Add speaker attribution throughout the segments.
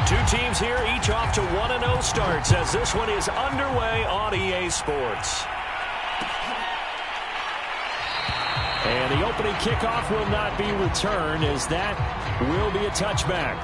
Speaker 1: Two teams here, each off to 1-0 starts as this one is underway on EA Sports. And the opening kickoff will not be returned as that will be a touchback.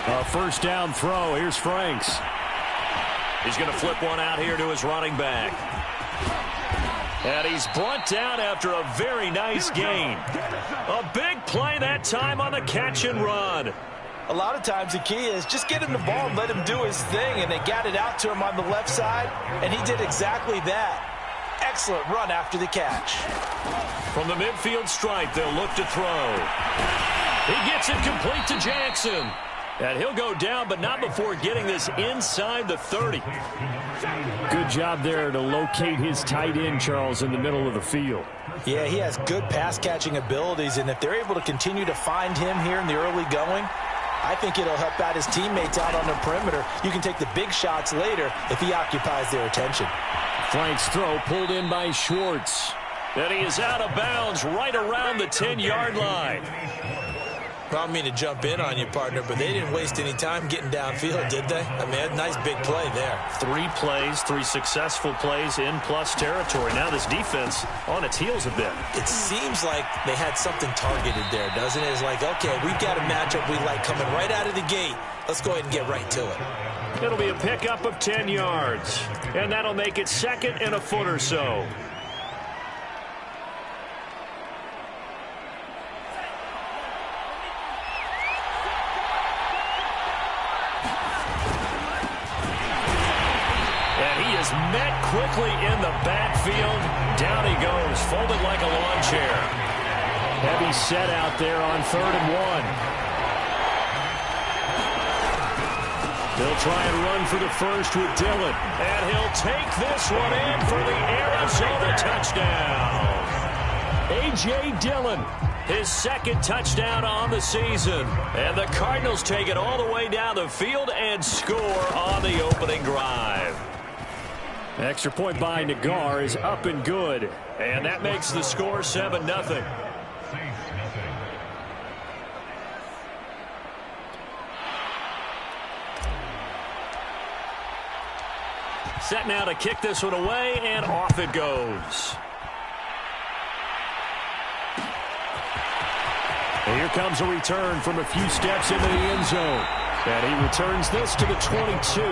Speaker 1: A first down throw. Here's Franks. He's going to flip one out here to his running back. And he's brought down after a very nice gain. A big play that time on the catch and run.
Speaker 2: A lot of times the key is just get him the ball and let him do his thing, and they got it out to him on the left side, and he did exactly that. Excellent run after the catch.
Speaker 1: From the midfield stripe, they'll look to throw. He gets it complete to Jackson. And he'll go down, but not before getting this inside the 30. Good job there to locate his tight end, Charles, in the middle of the field.
Speaker 2: Yeah, he has good pass-catching abilities, and if they're able to continue to find him here in the early going, I think it'll help out his teammates out on the perimeter. You can take the big shots later if he occupies their attention.
Speaker 1: Frank's throw pulled in by Schwartz. And he is out of bounds right around the 10-yard line.
Speaker 2: I don't mean to jump in on you, partner, but they didn't waste any time getting downfield, did they? I mean, a nice big play there.
Speaker 1: 3 plays, 3 successful plays in plus territory. Now this defense on its heels a bit.
Speaker 2: It seems like they had something targeted there, doesn't it? It's like, okay, we've got a matchup we like coming right out of the gate. Let's go ahead and get right to it.
Speaker 1: It'll be a pickup of 10 yards, and that'll make it 2nd and a foot or so. Met quickly in the backfield. Down he goes, folded like a lawn chair. Heavy set out there on 3rd and 1. They'll try and run for the first with Dillon. And he'll take this one in for the Arizona touchdown. A.J. Dillon, his 2nd touchdown on the season. And the Cardinals take it all the way down the field and score on the opening drive. Extra point by Nagar is up and good. And that makes the score 7-0. Set now to kick this one away, and off it goes. And here comes a return from a few steps into the end zone. And he returns this to the 22.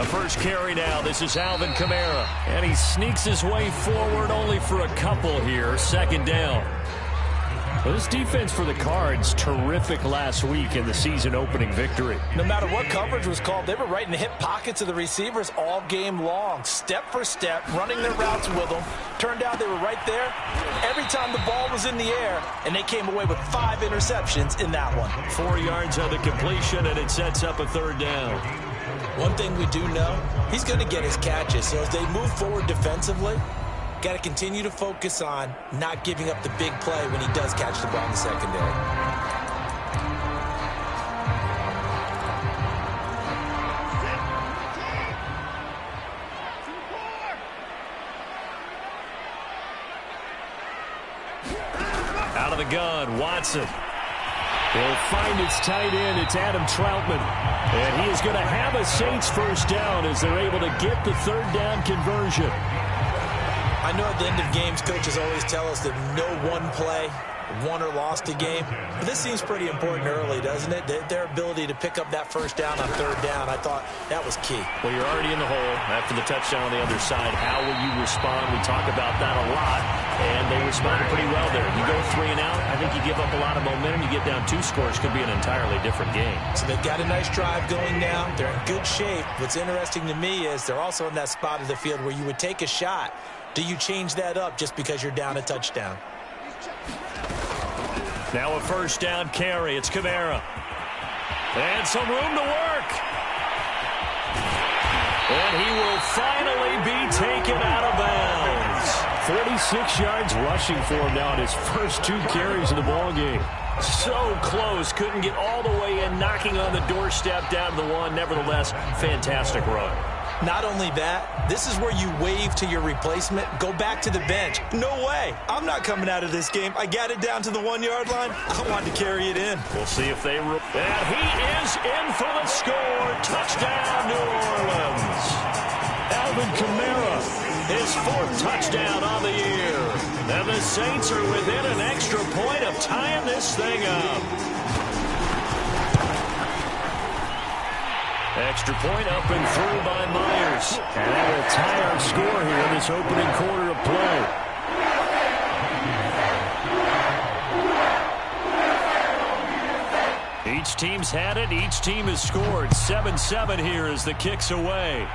Speaker 1: First carry now. This is Alvin Kamara. And he sneaks his way forward only for a couple here. 2nd down. Well, this defense for the Cards, terrific last week in the season-opening victory.
Speaker 2: No matter what coverage was called, they were right in the hip pockets of the receivers all game long. Step for step, running their routes with them. Turned out they were right there every time the ball was in the air, and they came away with 5 interceptions in that one.
Speaker 1: 4 yards on the completion, and it sets up a 3rd down.
Speaker 2: One thing we do know, he's going to get his catches. So as they move forward defensively, got to continue to focus on not giving up the big play when he does catch the ball in the secondary.
Speaker 1: Out of the gun, Watson. He'll find its tight end. It's Adam Troutman. And he is going to have a Saints first down as they're able to get the 3rd down conversion.
Speaker 2: I know at the end of games, coaches always tell us that no one play won or lost a game. But this seems pretty important early, doesn't it? Their ability to pick up that first down on 3rd down, I thought that was key.
Speaker 1: Well, you're already in the hole after the touchdown on the other side. How will you respond? We talk about that a lot, and they responded pretty well there. You go 3 and out, I think you give up a lot of momentum. You get down 2 scores, could be an entirely different game.
Speaker 2: So they've got a nice drive going now. They're in good shape. What's interesting to me is they're also in that spot of the field where you would take a shot Do you change that up just because you're down a touchdown?
Speaker 1: Now a first down carry. It's Kamara. And some room to work. And he will finally be taken out of bounds.
Speaker 3: 46 yards rushing for him now in his first 2 carries of the ball game.
Speaker 1: So close. Couldn't get all the way in, knocking on the doorstep down to the 1. Nevertheless, fantastic run.
Speaker 2: Not only that, this is where you wave to your replacement, go back to the bench. No way. I'm not coming out of this game. I got it down to the 1-yard line. I wanted to carry it in.
Speaker 1: We'll see if they... And he is in for the score. Touchdown, New Orleans. Alvin Kamara, his 4th touchdown on the year. And the Saints are within an extra point of tying this thing up. Extra point up and through by Myers.
Speaker 3: And that will tie our score here in this opening quarter of play.
Speaker 1: Each team's had it. Each team has scored. 7-7 here as the kick's away.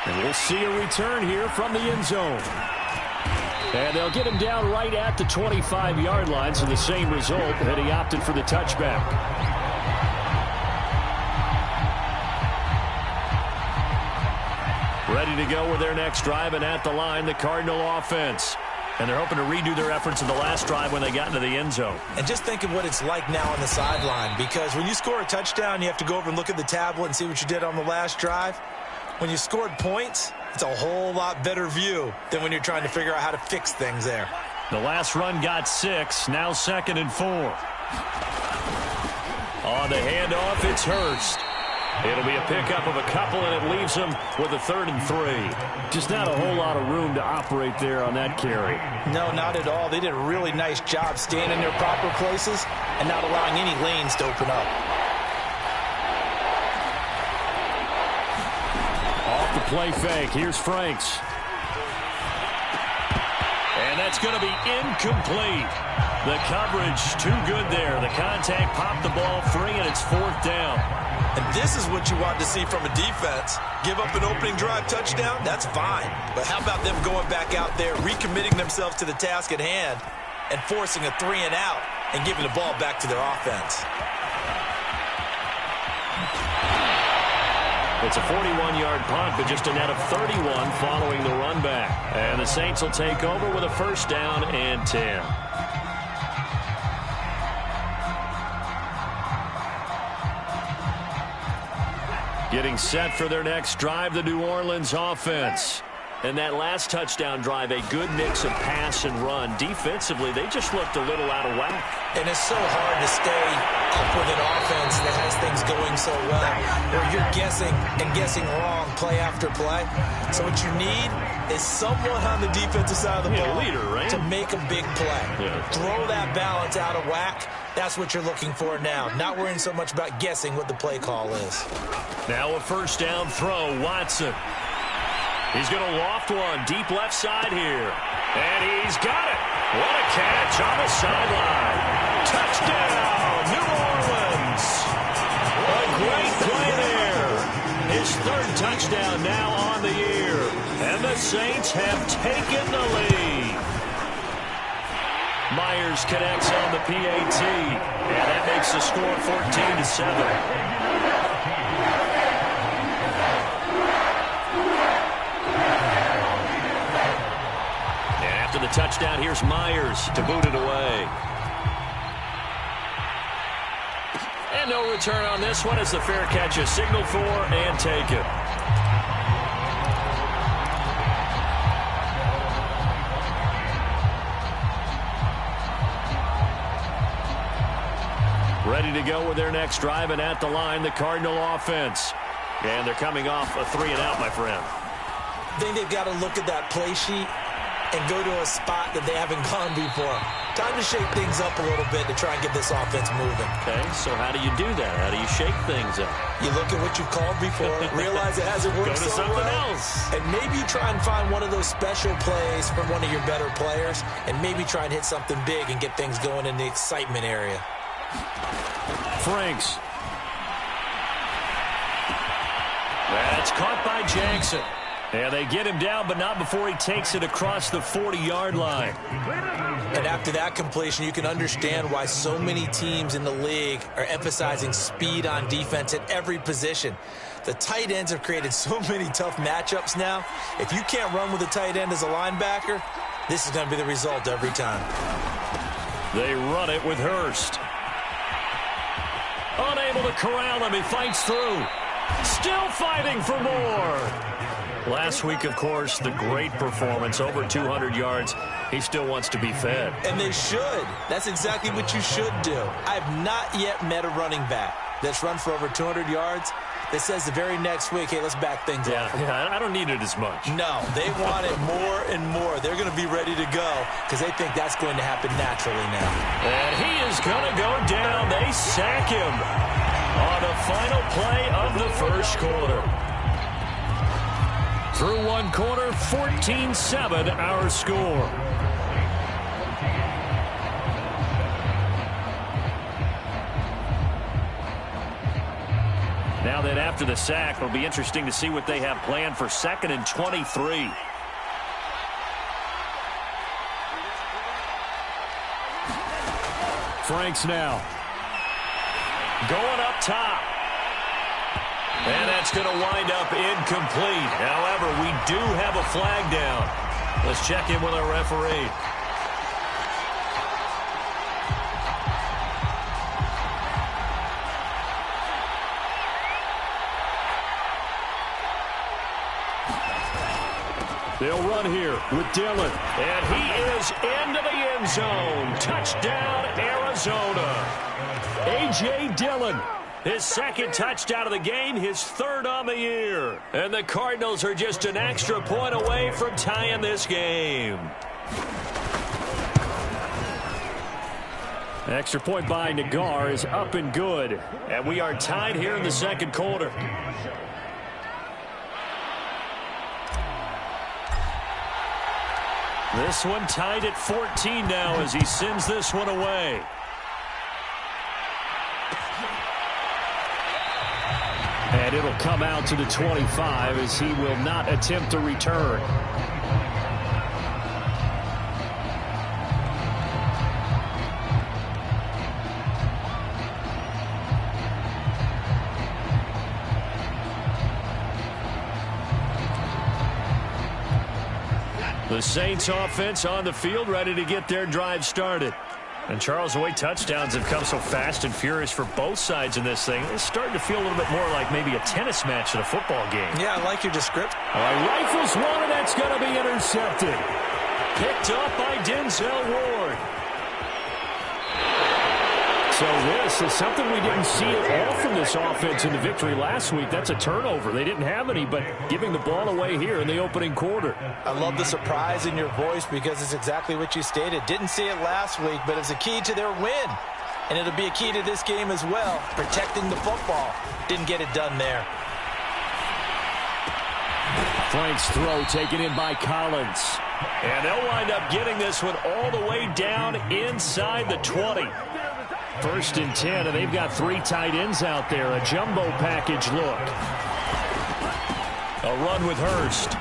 Speaker 3: And we'll see a return here from the end zone. And they'll get him down right at the 25-yard line, so the same result, and he opted for the touchback.
Speaker 1: Ready to go with their next drive, and at the line, the Cardinal offense. And they're hoping to redo their efforts in the last drive when they got into the end zone.
Speaker 2: And just think of what it's like now on the sideline, because when you score a touchdown, you have to go over and look at the tablet and see what you did on the last drive. When you scored points, it's a whole lot better view than when you're trying to figure out how to fix things there.
Speaker 1: The last run got 6, now 2nd and 4. On the handoff, it's Hurst. It'll be a pickup of a couple, and it leaves him with a 3rd and 3.
Speaker 3: Just not a whole lot of room to operate there on that carry.
Speaker 2: No, not at all. They did a really nice job staying in their proper places and not allowing any lanes to open up.
Speaker 3: Off the play fake, here's Franks.
Speaker 1: And that's going to be incomplete. The coverage too good there. The contact popped the ball free, and it's 4th down.
Speaker 2: And this is what you want to see from a defense. Give up an opening drive touchdown, that's fine. But how about them going back out there, recommitting themselves to the task at hand, and forcing a 3 and out, and giving the ball back to their offense.
Speaker 1: It's a 41-yard punt, but just a net of 31 following the run back. And the Saints will take over with a 1st down and 10. Getting set for their next drive, the New Orleans offense. And that last touchdown drive, a good mix of pass and run. Defensively, they just looked a little out of whack.
Speaker 2: And it's so hard to stay up with an offense that has things going so well, where you're guessing and guessing wrong play after play. So what you need is someone on the defensive side of the ball
Speaker 1: leader, right?
Speaker 2: to make a big play.
Speaker 1: Yeah.
Speaker 2: Throw that balance out of whack. That's what you're looking for now. Not worrying so much about guessing what the play call is.
Speaker 1: Now a 1st down throw, Watson. He's going to loft one deep left side here. And he's got it. What a catch on the sideline. Touchdown, New Orleans. A great play there. His 3rd touchdown now on the year. And the Saints have taken the lead. Myers connects on the PAT. And that makes the score 14-7. The touchdown, here's Myers to boot it away. And no return on this one as the fair catch is signaled for and taken. Ready to go with their next drive, and at the line, the Cardinal offense. And they're coming off a 3 and out, my friend.
Speaker 2: I think they've got to look at that play sheet and go to a spot that they haven't gone before. Time to shake things up a little bit to try and get this offense moving.
Speaker 1: Okay, so how do you do that? How do you shake things up?
Speaker 2: You look at what you've called before, realize it hasn't worked
Speaker 1: Go to
Speaker 2: so
Speaker 1: something
Speaker 2: well,
Speaker 1: else.
Speaker 2: and maybe try and find one of those special plays from one of your better players, and maybe try and hit something big and get things going in the excitement area.
Speaker 1: Franks. That's caught by Jackson.
Speaker 3: And they get him down, but not before he takes it across the 40-yard line.
Speaker 2: And after that completion, you can understand why so many teams in the league are emphasizing speed on defense at every position. The tight ends have created so many tough matchups now. If you can't run with a tight end as a linebacker, this is going to be the result every time.
Speaker 3: They run it with Hurst. Unable to corral him. He fights through. Still fighting for more. Last week, of course, the great performance, over 200 yards. He still wants to be fed.
Speaker 2: And they should. That's exactly what you should do. I have not yet met a running back that's run for over 200 yards that says the very next week, hey, let's back things up.
Speaker 3: Yeah, I don't need it as much.
Speaker 2: No, they want it more and more. They're going to be ready to go because they think that's going to happen naturally now.
Speaker 3: And he is going to go down. They sack him on the final play of the first quarter. Through one quarter, 14-7 our score. Now that after the sack, it'll be interesting to see what they have planned for 2nd and 23. Franks now. Going up top. And that's going to wind up incomplete. However, we do have a flag down. Let's check in with our referee. They'll run here with Dillon. And he is into the end zone. Touchdown, Arizona. A.J. Dillon. His second touchdown of the game, his third on the year. And the Cardinals are just an extra point away from tying this game. Extra point by Nagar is up and good. And we are tied here in the second quarter. This one tied at 14 now as he sends this one away. And it'll come out to the 25 as he will not attempt to return. The Saints offense on the field ready to get their drive started. And Charles, the way touchdowns have come so fast and furious for both sides in this thing, it's starting to feel a little bit more like maybe a tennis match than a football game.
Speaker 2: Yeah, I like your description.
Speaker 3: All right, rifles one, and that's going to be intercepted. Picked up by Denzel Ward. So this is something we didn't see at all from this offense in the victory last week. That's a turnover. They didn't have any, but giving the ball away here in the opening quarter.
Speaker 2: I love the surprise in your voice because it's exactly what you stated. Didn't see it last week, but it's a key to their win. And it'll be a key to this game as well, protecting the football. Didn't get it done there.
Speaker 3: Frank's throw taken in by Collins. And they'll wind up getting this one all the way down inside the 20. 1st and 10, and they've got 3 tight ends out there. A jumbo package look. A run with Hurst.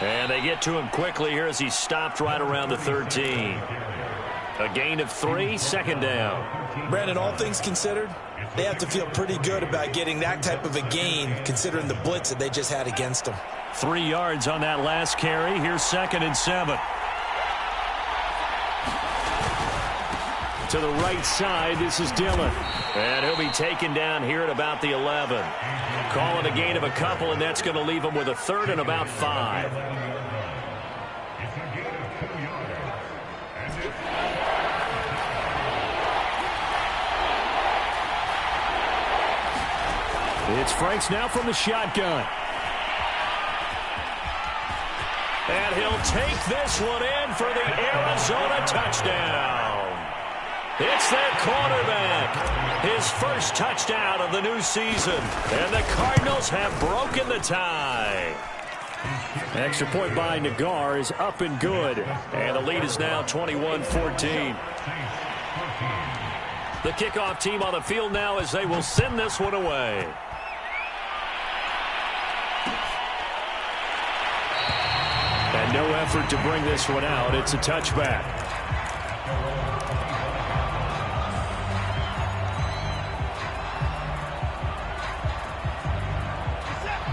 Speaker 3: And they get to him quickly here as he stopped right around the 13. A gain of 3, 2nd down.
Speaker 2: Brandon, all things considered, they have to feel pretty good about getting that type of a gain considering the blitz that they just had against them.
Speaker 3: 3 yards on that last carry. Here's 2nd and 7. To the right side, this is Dillon. And he'll be taken down here at about the 11. Call it a gain of a couple, and that's going to leave him with a 3rd and about 5. It's Franks now from the shotgun. And he'll take this one in for the Arizona touchdown. It's their quarterback. His first touchdown of the new season. And the Cardinals have broken the tie. Extra point by Nagar is up and good. And the lead is now 21-14. The kickoff team on the field now as they will send this one away.
Speaker 1: And no effort to bring this one out. It's a touchback.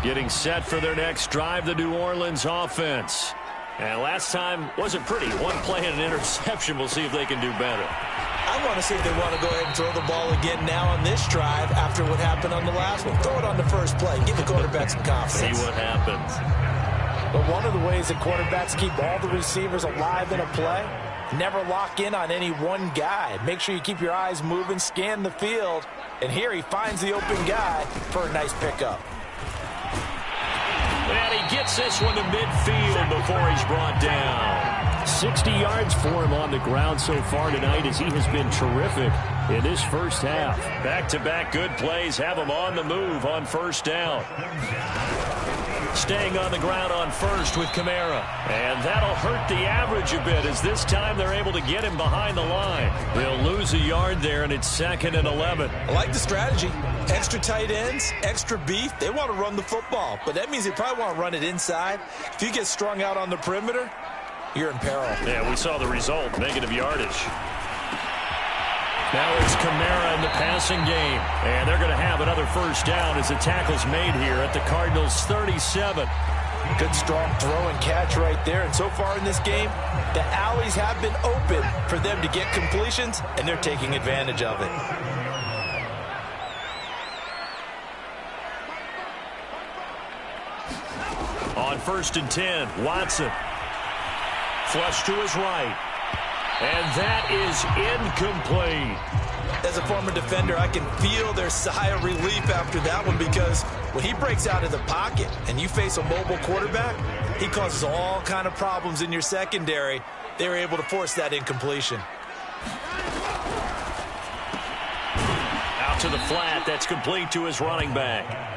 Speaker 1: Getting set for their next drive, the New Orleans offense. And last time wasn't pretty. One play and an interception. We'll see if they can do better.
Speaker 2: I want to see if they want to go ahead and throw the ball again now on this drive after what happened on the last one. Throw it on the first play. Give the quarterback some confidence.
Speaker 1: See what happens.
Speaker 2: But one of the ways that quarterbacks keep all the receivers alive in a play, never lock in on any one guy. Make sure you keep your eyes moving, scan the field. And here he finds the open guy for a nice pickup.
Speaker 1: And he gets this one to midfield before he's brought down. 60 yards for him on the ground so far tonight as he has been terrific in this first half. Back-to-back good plays have him on the move on first down. Staying on the ground on first with Kamara. And that'll hurt the average a bit as this time they're able to get him behind the line. They'll lose a yard there, and it's 2nd and 11.
Speaker 2: I like the strategy. Extra tight ends, extra beef. They want to run the football, but that means they probably want to run it inside. If you get strung out on the perimeter, you're in peril.
Speaker 1: Yeah, we saw the result, negative yardage. Now it's Kamara in the passing game. And they're going to have another first down as the tackle's made here at the Cardinals' 37.
Speaker 2: Good strong throw and catch right there. And so far in this game, the alleys have been open for them to get completions, and they're taking advantage of it.
Speaker 1: On 1st and 10, Watson. Flush to his right. And that is incomplete.
Speaker 2: As a former defender, I can feel their sigh of relief after that one, because when he breaks out of the pocket and you face a mobile quarterback, he causes all kind of problems in your secondary. They were able to force that incompletion.
Speaker 1: Out to the flat. That's complete to his running back.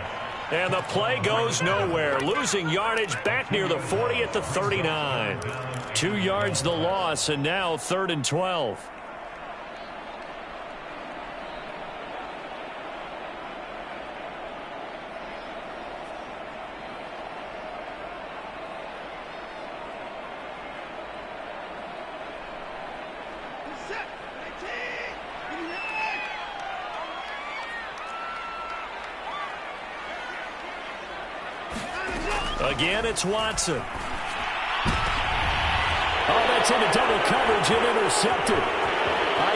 Speaker 1: And the play goes nowhere. Losing yardage back near the 40 at the 39. 2 yards the loss, and now 3rd and 12. Again, it's Watson. Oh, that's into double coverage and intercepted.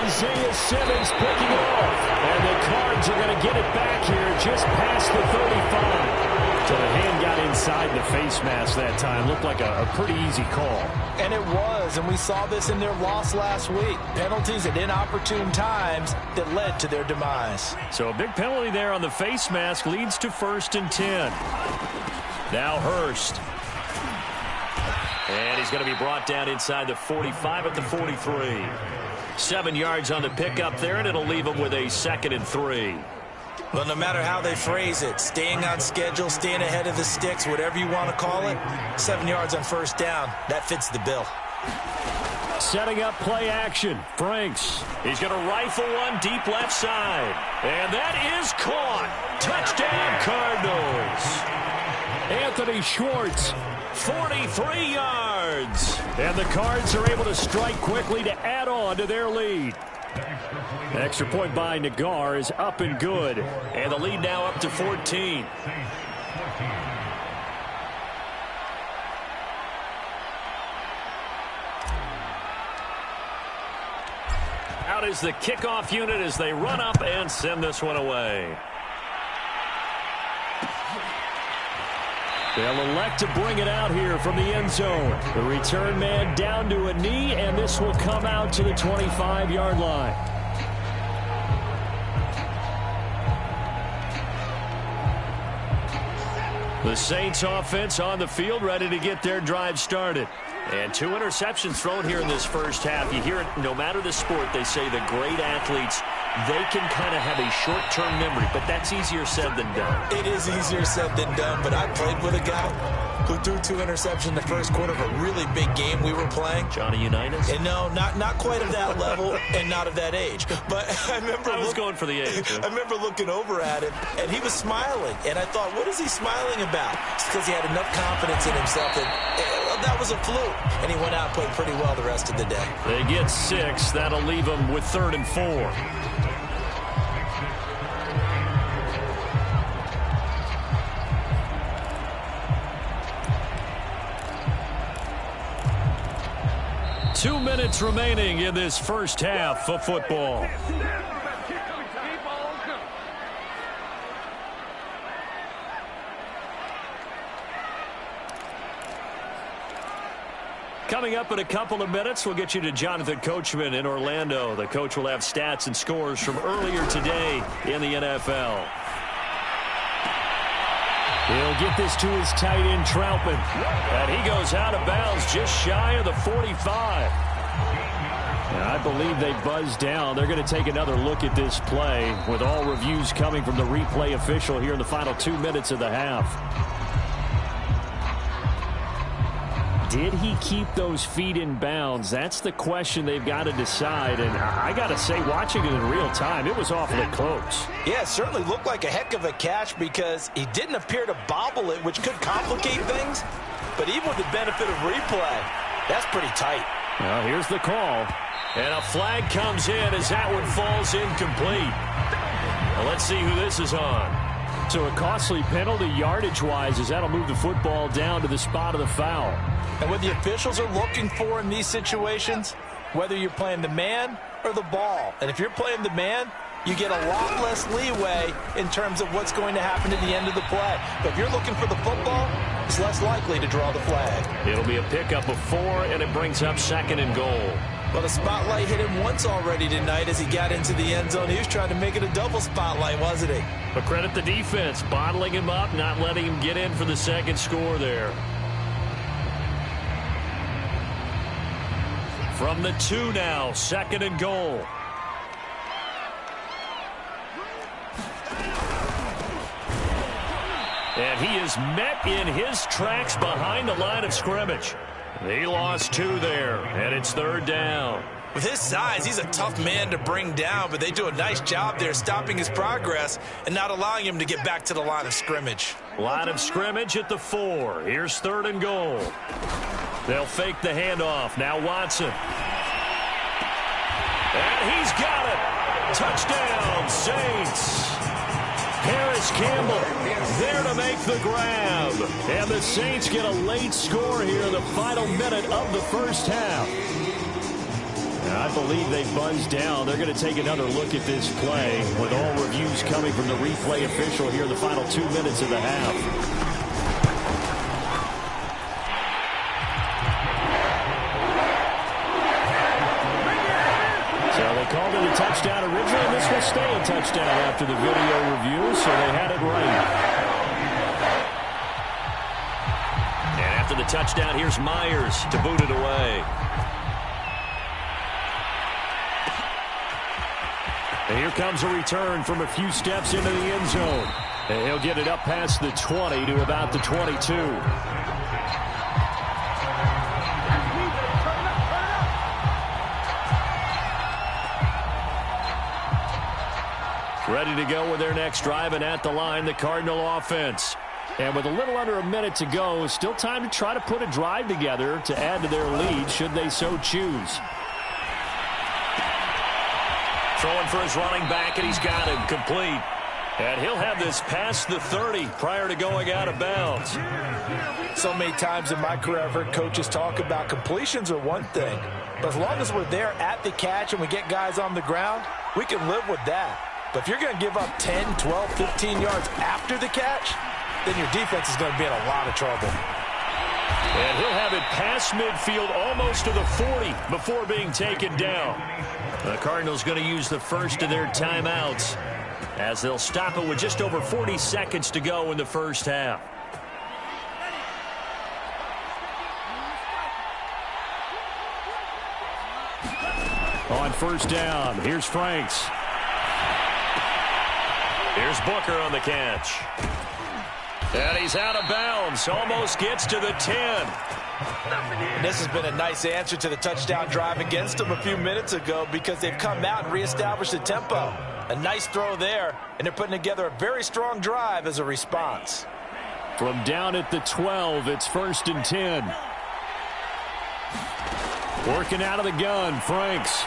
Speaker 1: Isaiah Simmons picking it off. And the Cards are going to get it back here just past the 35. So the hand got inside the face mask that time. Looked like a pretty easy call.
Speaker 2: And it was, and we saw this in their loss last week. Penalties at inopportune times that led to their demise.
Speaker 1: So a big penalty there on the face mask leads to 1st and 10. Now Hurst. And he's going to be brought down inside the 45 at the 43. 7 yards on the pickup there, and it'll leave him with a 2nd and 3.
Speaker 2: Well, no matter how they phrase it, staying on schedule, staying ahead of the sticks, whatever you want to call it, 7 yards on first down, that fits the bill.
Speaker 1: Setting up play action. Franks. He's going to rifle one deep left side. And that is caught. Touchdown, Cardinals. Anthony Schwartz, 43 yards. And the Cards are able to strike quickly to add on to their lead. Extra point by Nagar is up and good. And the lead now up to 14. Out is the kickoff unit as they run up and send this one away. They'll elect to bring it out here from the end zone. The return man down to a knee, and this will come out to the 25-yard line. The Saints offense on the field, ready to get their drive started. And 2 interceptions thrown here in this first half. You hear it, no matter the sport, they say the great athletes, they can kind of have a short-term memory, but that's easier said than done.
Speaker 2: It is easier said than done, but I played with a guy who threw 2 interceptions in the first quarter of a really big game we were playing.
Speaker 1: Johnny Unitas?
Speaker 2: And no, not quite of that level and not of that age. But I
Speaker 1: was going for the age.
Speaker 2: I remember looking over at him, and he was smiling. And I thought, what is he smiling about? It's because he had enough confidence in himself that was a fluke. And he went out and played pretty well the rest of the day.
Speaker 1: They get 6. That'll leave them with 3rd and 4. Two minutes remaining in this first half of football. Coming up in a couple of minutes, we'll get you to Jonathan Coachman in Orlando. The coach will have stats and scores from earlier today in the NFL. He'll get this to his tight end, Troutman. And he goes out of bounds just shy of the 45. And I believe they buzzed down. They're going to take another look at this play with all reviews coming from the replay official here in the final 2 minutes of the half. Did he keep those feet in bounds? That's the question they've got to decide. And I got to say, watching it in real time, it was awfully close.
Speaker 2: Yeah, it certainly looked like a heck of a catch because he didn't appear to bobble it, which could complicate things. But even with the benefit of replay, that's pretty tight.
Speaker 1: Well, here's the call. And a flag comes in as that one falls incomplete. Well, let's see who this is on. So a costly penalty yardage-wise as that'll move the football down to the spot of the foul.
Speaker 2: And what the officials are looking for in these situations, whether you're playing the man or the ball, and if you're playing the man, you get a lot less leeway in terms of what's going to happen at the end of the play. But if you're looking for the football, it's less likely to draw the flag.
Speaker 1: It'll be a pickup of 4, and it brings up 2nd and goal.
Speaker 2: Well, the spotlight hit him once already tonight as he got into the end zone. He was trying to make it a double spotlight, wasn't he?
Speaker 1: But credit the defense, bottling him up, not letting him get in for the 2nd score there. From the 2 now, 2nd and goal. And he is met in his tracks behind the line of scrimmage. He lost 2 there, and it's 3rd down.
Speaker 2: With his size, he's a tough man to bring down, but they do a nice job there stopping his progress and not allowing him to get back to the line of scrimmage.
Speaker 1: Line of scrimmage at the 4. Here's 3rd and goal. They'll fake the handoff. Now Watson. And he's got it. Touchdown, Saints. Harris Campbell there to make the grab. And the Saints get a late score here in the final minute of the first half. And I believe they buzzed down. They're going to take another look at this play with all reviews coming from the replay official here in the final 2 minutes of the half. Called it a touchdown originally, and this will stay a touchdown after the video review, so they had it right. And after the touchdown, here's Myers to boot it away. And here comes a return from a few steps into the end zone. And he'll get it up past the 20 to about the 22. Ready to go with their next drive, and at the line, the Cardinal offense. And with a little under a minute to go, still time to try to put a drive together to add to their lead should they so choose. Throwing for his running back, and he's got him complete. And he'll have this past the 30 prior to going out of bounds.
Speaker 2: So many times in my career, I've heard coaches talk about completions are one thing. But as long as we're there at the catch and we get guys on the ground, we can live with that. But if you're going to give up 10, 12, 15 yards after the catch, then your defense is going to be in a lot of trouble.
Speaker 1: And he'll have it past midfield almost to the 40 before being taken down. The Cardinals going to use the first of their timeouts as they'll stop it with just over 40 seconds to go in the first half. On first down, here's Franks. Here's Booker on the catch. And he's out of bounds. Almost gets to the 10.
Speaker 2: This has been a nice answer to the touchdown drive against them a few minutes ago because they've come out and reestablished the tempo. A nice throw there, and they're putting together a very strong drive as a response.
Speaker 1: From down at the 12, it's 1st and 10. Working out of the gun, Franks.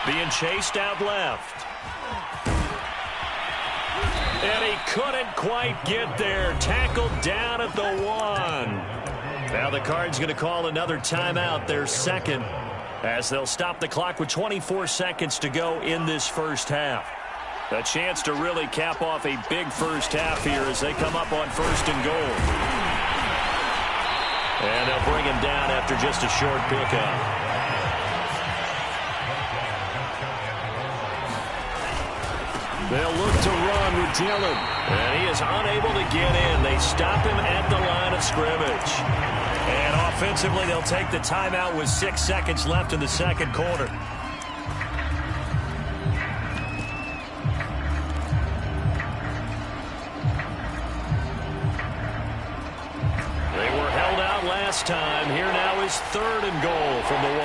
Speaker 1: Being chased out left. And he couldn't quite get there. Tackled down at the 1. Now the Cards going to call another timeout, their second, as they'll stop the clock with 24 seconds to go in this first half. A chance to really cap off a big first half here as they come up on 1st and goal. And they'll bring him down after just a short pickup. They'll look to run with Dillon. And he is unable to get in. They stop him at the line of scrimmage. And offensively, they'll take the timeout with 6 seconds left in the second quarter. They were held out last time. Here now is 3rd and goal from the 1.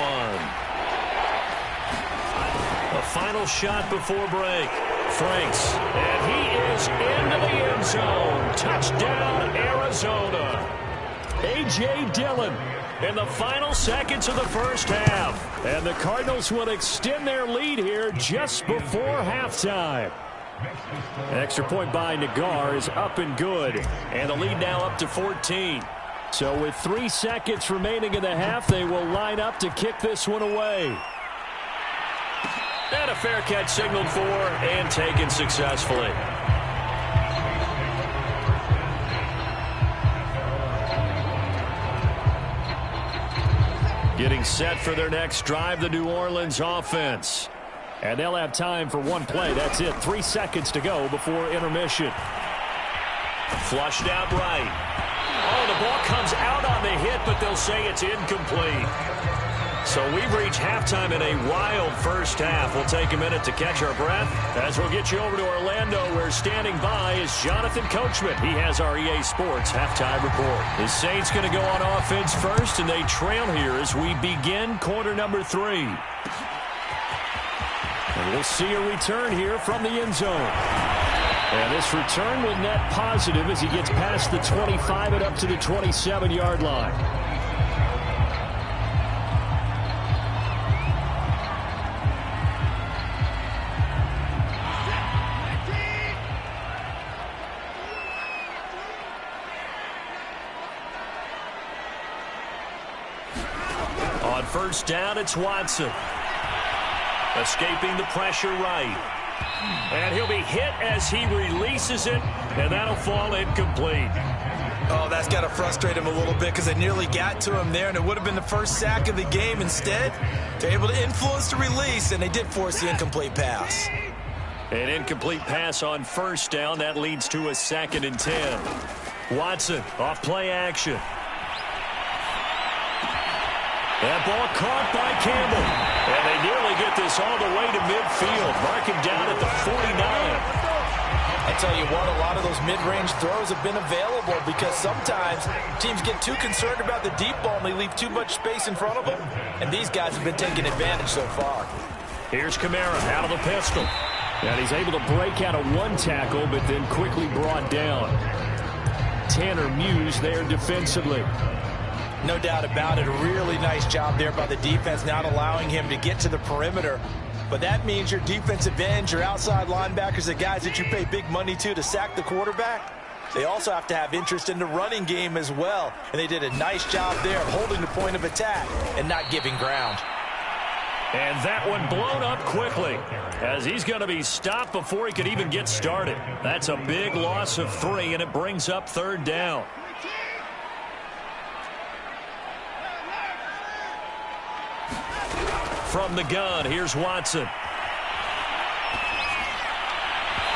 Speaker 1: A final shot before break. Franks, and he is into the end zone. Touchdown, Arizona. A.J. Dillon in the final seconds of the first half. And the Cardinals will extend their lead here just before halftime. An extra point by Nagar is up and good. And the lead now up to 14. So with 3 seconds remaining in the half, they will line up to kick this one away. And a fair catch signaled for and taken successfully. Getting set for their next drive, the New Orleans offense. And they'll have time for one play. That's it. 3 seconds to go before intermission. Flushed out right. Oh, the ball comes out on the hit, but they'll say it's incomplete. So we've reached halftime in a wild first half. We'll take a minute to catch our breath as we'll get you over to Orlando, where standing by is Jonathan Coachman. He has our EA Sports halftime report. The Saints going to go on offense first, and they trail here as we begin quarter number 3. And we'll see a return here from the end zone. And this return will net positive as he gets past the 25 and up to the 27-yard line. On first down, it's Watson. Escaping the pressure right. And he'll be hit as he releases it, and that'll fall incomplete.
Speaker 2: Oh, that's got to frustrate him a little bit because they nearly got to him there, and it would have been the first sack of the game. Instead, they're able to influence the release, and they did force the incomplete pass.
Speaker 1: An incomplete pass on first down. That leads to a 2nd and 10. Watson off play action. That ball caught by Campbell. And they nearly get this all the way to midfield. Mark him down at the 49.
Speaker 2: I tell you what, a lot of those mid-range throws have been available because sometimes teams get too concerned about the deep ball and they leave too much space in front of them. And these guys have been taking advantage so far.
Speaker 1: Here's Kamara out of the pistol. And he's able to break out of one tackle, but then quickly brought down. Tanner Muse there defensively.
Speaker 2: No doubt about it. A really nice job there by the defense, not allowing him to get to the perimeter. But that means your defensive ends, your outside linebackers, the guys that you pay big money to sack the quarterback, they also have to have interest in the running game as well. And they did a nice job there of holding the point of attack and not giving ground.
Speaker 1: And that one blown up quickly as he's going to be stopped before he could even get started. That's a big loss of 3, and it brings up 3rd down. From the gun, here's Watson.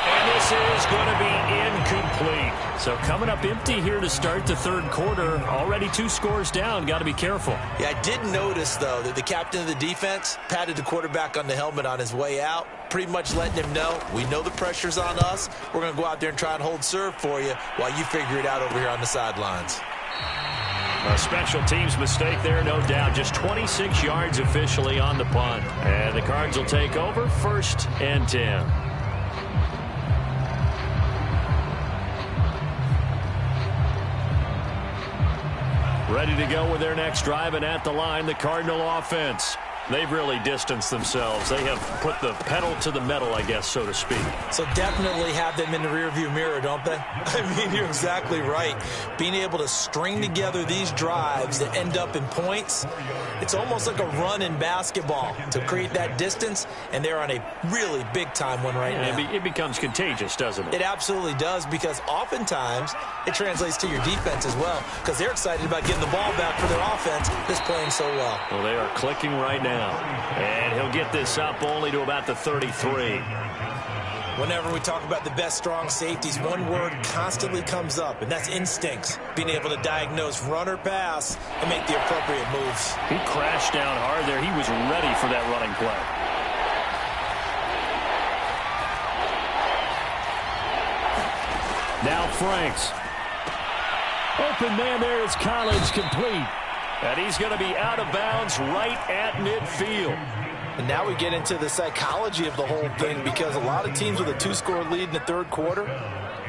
Speaker 1: And this is going to be incomplete. So coming up empty here to start the third quarter. Already 2 scores down. Got to be careful.
Speaker 2: Yeah, I did notice, though, that the captain of the defense patted the quarterback on the helmet on his way out, pretty much letting him know, we know the pressure's on us. We're going to go out there and try and hold serve for you while you figure it out over here on the sidelines.
Speaker 1: A special teams mistake there, no doubt. Just 26 yards officially on the punt. And the Cards will take over 1st and 10. Ready to go with their next drive, and at the line, the Cardinal offense. They've really distanced themselves. They have put the pedal to the metal, I guess, so to speak.
Speaker 2: So definitely have them in the rearview mirror, don't they? I mean, you're exactly right. Being able to string together these drives that end up in points, it's almost like a run in basketball to create that distance, and they're on a really big-time one right now.
Speaker 1: It becomes contagious, doesn't it?
Speaker 2: It absolutely does, because oftentimes it translates to your defense as well, because they're excited about getting the ball back for their offense that's playing so well.
Speaker 1: Well, they are clicking right now. And he'll get this up only to about the 33.
Speaker 2: Whenever we talk about the best strong safeties, one word constantly comes up, and that's instincts. Being able to diagnose run or pass and make the appropriate moves.
Speaker 1: He crashed down hard there. He was ready for that running play. Now Franks. Open man there is Collins, complete. And he's going to be out of bounds right at midfield.
Speaker 2: And now we get into the psychology of the whole thing, because a lot of teams with a 2-score lead in the third quarter,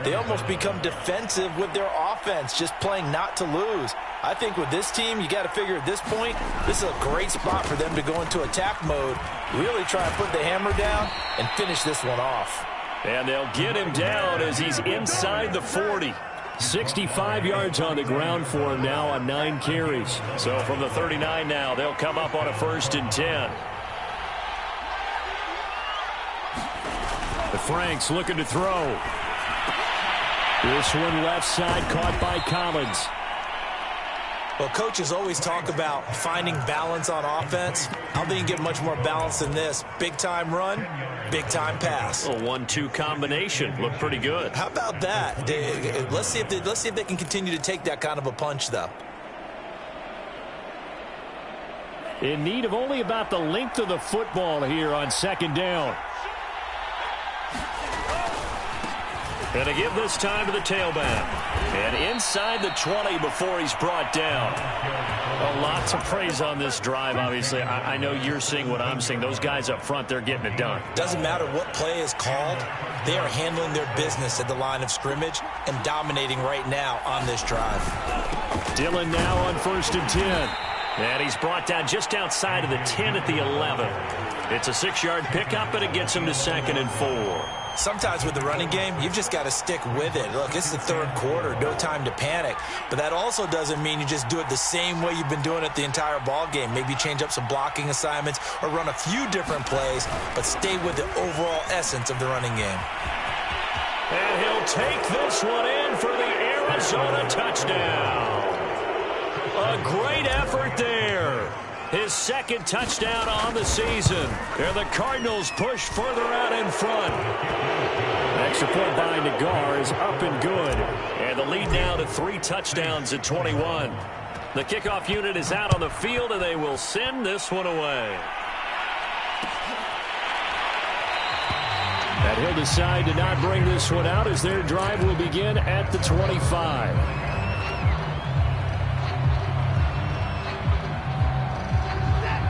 Speaker 2: they almost become defensive with their offense, just playing not to lose. I think with this team, you got to figure at this point, this is a great spot for them to go into attack mode, really try and put the hammer down and finish this one off.
Speaker 1: And they'll get him down as he's inside the 40. 65 yards on the ground for him now on 9 carries. So from the 39 now, they'll come up on a 1st and 10. The Franks looking to throw. This one left side, caught by Collins.
Speaker 2: Well, coaches always talk about finding balance on offense. I don't think you can get much more balance than this. Big-time run, big-time pass.
Speaker 1: A 1-2 combination. Looked pretty good.
Speaker 2: How about that? Let's see if they can continue to take that kind of a punch, though.
Speaker 1: In need of only about the length of the football here on 2nd down. And to give this time to the tailback. And inside the 20 before he's brought down. A lot to praise on this drive, obviously. I know you're seeing what I'm seeing. Those guys up front, they're getting it done.
Speaker 2: Doesn't matter what play is called. They are handling their business at the line of scrimmage and dominating right now on this drive.
Speaker 1: Dillon now on 1st and 10. And he's brought down just outside of the 10 at the 11. It's a 6-yard pickup, and it gets him to 2nd and 4.
Speaker 2: Sometimes with the running game, you've just got to stick with it. Look, it's the third quarter, no time to panic. But that also doesn't mean you just do it the same way you've been doing it the entire ball game. Maybe change up some blocking assignments or run a few different plays, but stay with the overall essence of the running game.
Speaker 1: And he'll take this one in for the Arizona touchdown. A great effort there. His 2nd touchdown on the season. And the Cardinals push further out in front. Extra point by Nagar is up and good. And the lead now to 3 touchdowns at 21. The kickoff unit is out on the field, and they will send this one away. And he'll decide to not bring this one out as their drive will begin at the 25.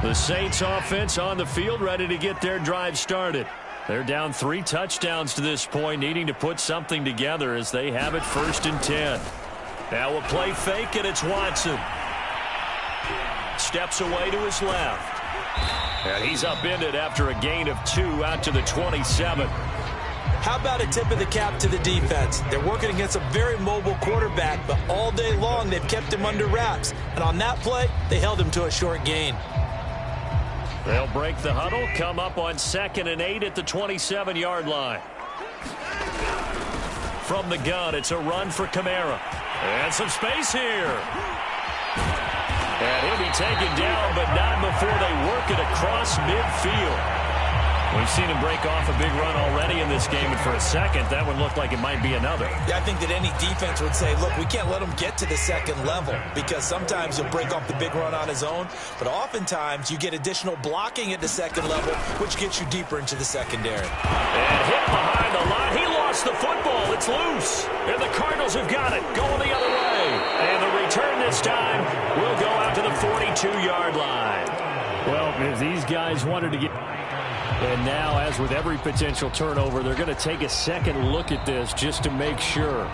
Speaker 1: The Saints offense on the field, ready to get their drive started. They're down 3 touchdowns to this point, needing to put something together as they have it 1st and 10. Now a play fake, and it's Watson. Steps away to his left. And he's upended after a gain of 2 out to the 27.
Speaker 2: How about a tip of the cap to the defense? They're working against a very mobile quarterback, but all day long they've kept him under wraps. And on that play, they held him to a short gain.
Speaker 1: They'll break the huddle, come up on 2nd and 8 at the 27-yard line. From the gun, it's a run for Kamara. And some space here. And he'll be taken down, but not before they work it across midfield. We've seen him break off a big run already in this game, and for a second, that one looked like it might be another.
Speaker 2: Yeah, I think that any defense would say, look, we can't let him get to the second level, because sometimes he'll break off the big run on his own, but oftentimes you get additional blocking at the second level, which gets you deeper into the secondary.
Speaker 1: And hit behind the line. He lost the football. It's loose. And the Cardinals have got it, going the other way. And the return this time will go out to the 42-yard line.
Speaker 3: Well, if these guys wanted to get... And now, as with every potential turnover, they're going to take a second look at this just to make sure.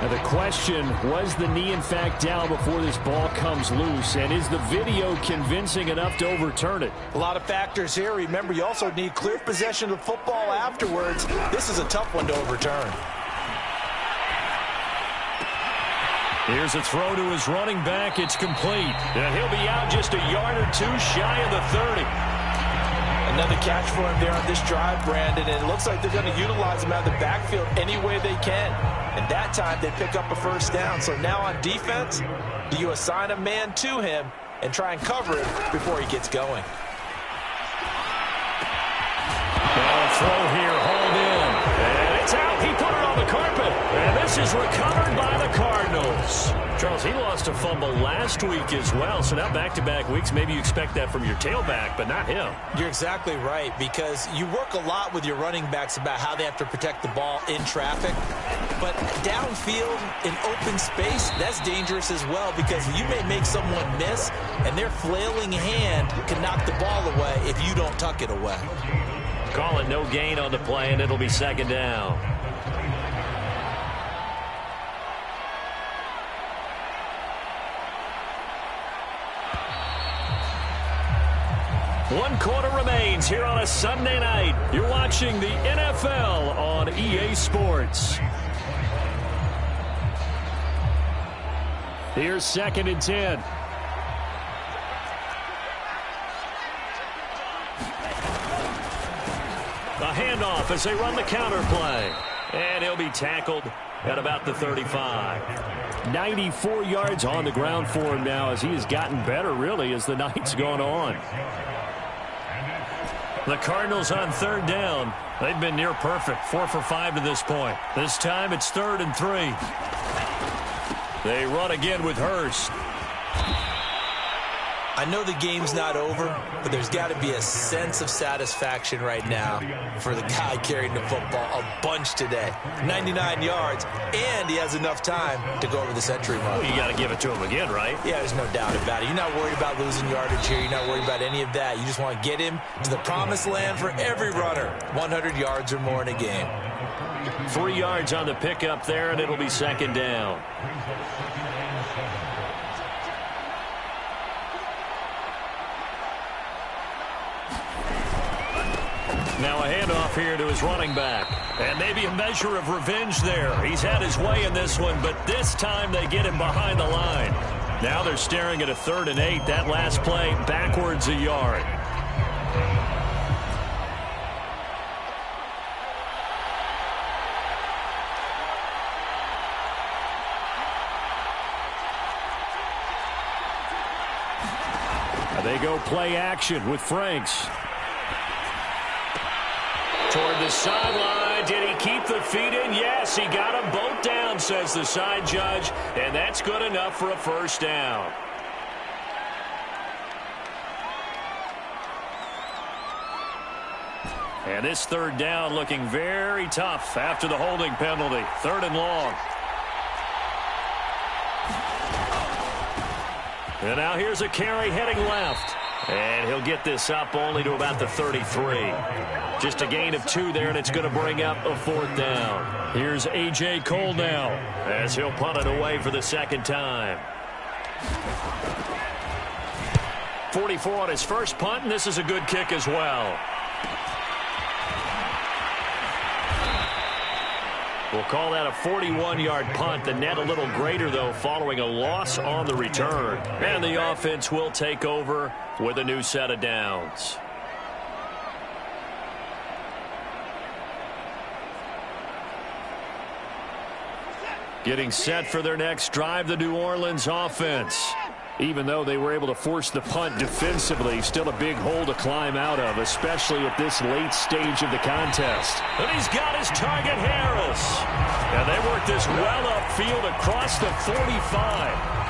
Speaker 3: Now the question, was the knee in fact down before this ball comes loose? And is the video convincing enough to overturn it?
Speaker 2: A lot of factors here. Remember, you also need clear possession of football afterwards. This is a tough one to overturn.
Speaker 1: Here's a throw to his running back. It's complete. And he'll be out just a yard or two shy of the 30.
Speaker 2: Another catch for him there on this drive, Brandon, and it looks like they're going to utilize him out of the backfield any way they can. And that time they pick up a first down. So now on defense, do you assign a man to him and try and cover it before he gets going?
Speaker 1: Well, throw here, hauled in. And it's out. He put it on the carpet. And this is recovered by the Cardinals. Charles, he lost a fumble last week as well. So now back-to-back weeks, maybe you expect that from your tailback, but not him.
Speaker 2: You're exactly right, because you work a lot with your running backs about how they have to protect the ball in traffic. But downfield, in open space, that's dangerous as well, because you may make someone miss, and their flailing hand can knock the ball away if you don't tuck it away.
Speaker 1: Call it no gain on the play, and it'll be second down. One quarter remains here on a Sunday night. You're watching the NFL on EA Sports.
Speaker 3: Here's 2nd and 10.
Speaker 1: A handoff as they run the counter play. And he'll be tackled at about the 35.
Speaker 3: 94 yards on the ground for him now, as he has gotten better, really, as the night's gone on.
Speaker 1: The Cardinals on 3rd down. They've been near perfect, 4 for 5 to this point. This time it's 3rd and 3. They run again with Hurst.
Speaker 2: I know the game's not over, but there's got to be a sense of satisfaction right now for the guy carrying the football a bunch today. 99 yards, and he has enough time to go over the century mark.
Speaker 1: Well, you got to give it to him again, right?
Speaker 2: Yeah, there's no doubt about it. You're not worried about losing yardage here. You're not worried about any of that. You just want to get him to the promised land for every runner. 100 yards or more in a game.
Speaker 1: 3 yards on the pickup there, and it'll be second down. Now a handoff here to his running back. And maybe a measure of revenge there. He's had his way in this one, but this time they get him behind the line. Now they're staring at a 3rd and 8. That last play backwards a yard.
Speaker 3: They go play action with Franks.
Speaker 1: Toward the sideline. Did he keep the feet in? Yes, he got them both down, says the side judge. And that's good enough for a first down. And this 3rd down looking very tough after the holding penalty. 3rd and long. And now here's a carry heading left. And he'll get this up only to about the 33. Just a gain of 2 there, and it's going to bring up a 4th down. Here's A.J. Cole now as he'll punt it away for the 2nd time. 44 on his first punt, and this is a good kick as well. We'll call that a 41-yard punt. The net a little greater, though, following a loss on the return. And the offense will take over with a new set of downs. Getting set for their next drive, the New Orleans offense. Even though they were able to force the punt defensively, still a big hole to climb out of, especially at this late stage of the contest.
Speaker 3: And he's got his target, Harris. And they work this well upfield across the 45.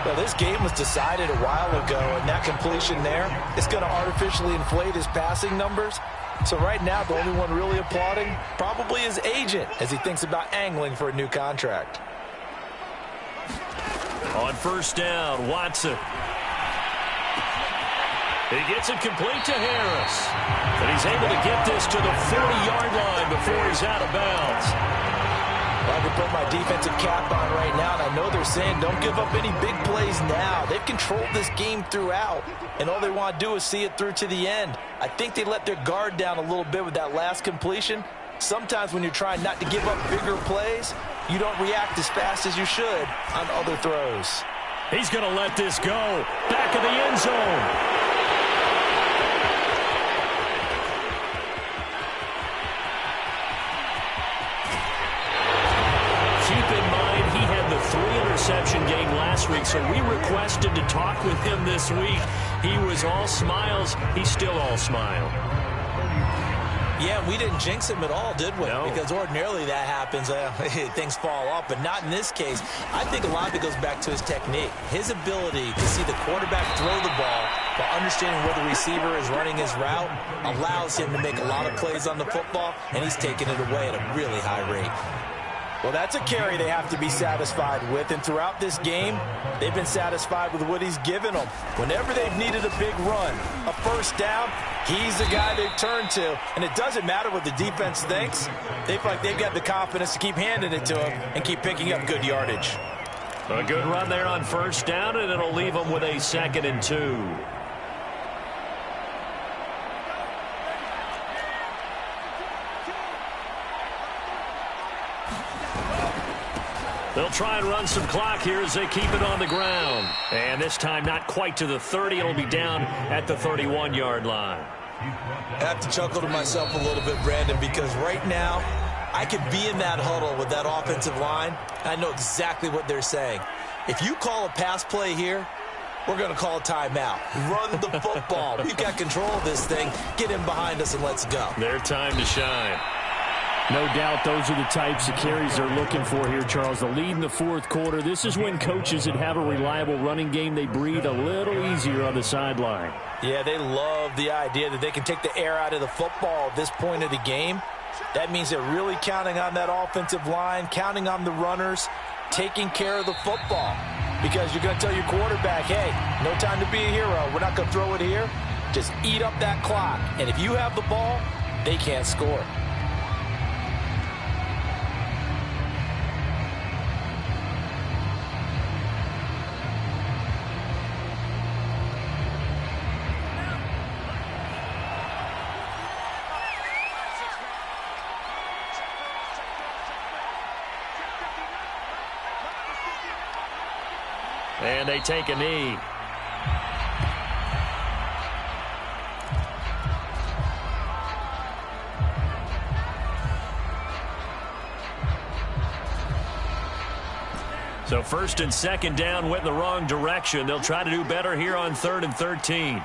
Speaker 2: Well, this game was decided a while ago, and that completion there is going to artificially inflate his passing numbers. So right now, the only one really applauding probably his agent as he thinks about angling for a new contract.
Speaker 3: On first down, Watson. He gets it complete to Harris. And he's able to get this to the 40-yard line before he's out of bounds.
Speaker 2: I can put my defensive cap on right now, and I know they're saying don't give up any big plays now. They've controlled this game throughout, and all they want to do is see it through to the end. I think they let their guard down a little bit with that last completion. Sometimes when you're trying not to give up bigger plays, you don't react as fast as you should on other throws.
Speaker 3: He's going to let this go. Back of the end zone. Interception game last week, so we requested to talk with him this week. He was all smiles. He's still all smile.
Speaker 2: Yeah, we didn't jinx him at all, did we?
Speaker 3: No.
Speaker 2: Because ordinarily that happens. Things fall off, but not in this case. I think a lot of it goes back to his technique. His ability to see the quarterback throw the ball while understanding where the receiver is running his route allows him to make a lot of plays on the football, and he's taking it away at a really high rate. Well, that's a carry they have to be satisfied with, and throughout this game, they've been satisfied with what he's given them. Whenever they've needed a big run, a first down, he's the guy they've turned to, and it doesn't matter what the defense thinks. They feel like they've got the confidence to keep handing it to him and keep picking up good yardage.
Speaker 3: A good run there on first down, and it'll leave them with a 2nd and 2. They'll try and run some clock here as they keep it on the ground. And this time not quite to the 30. It'll be down at the 31-yard line.
Speaker 2: I have to chuckle to myself a little bit, Brandon, because right now I could be in that huddle with that offensive line. I know exactly what they're saying. If you call a pass play here, we're going to call a timeout. Run the football. We've got control of this thing. Get in behind us and let's go.
Speaker 3: Their time to shine.
Speaker 1: No doubt those are the types of carries they're looking for here, Charles. The lead in the fourth quarter. This is when coaches that have a reliable running game, they breathe a little easier on the sideline.
Speaker 2: Yeah, they love the idea that they can take the air out of the football at this point of the game. That means they're really counting on that offensive line, counting on the runners, taking care of the football. Because you're going to tell your quarterback, hey, no time to be a hero. We're not going to throw it here. Just eat up that clock. And if you have the ball, they can't score.
Speaker 3: And they take a knee. So 1st and 2nd down went in the wrong direction. They'll try to do better here on 3rd and 13.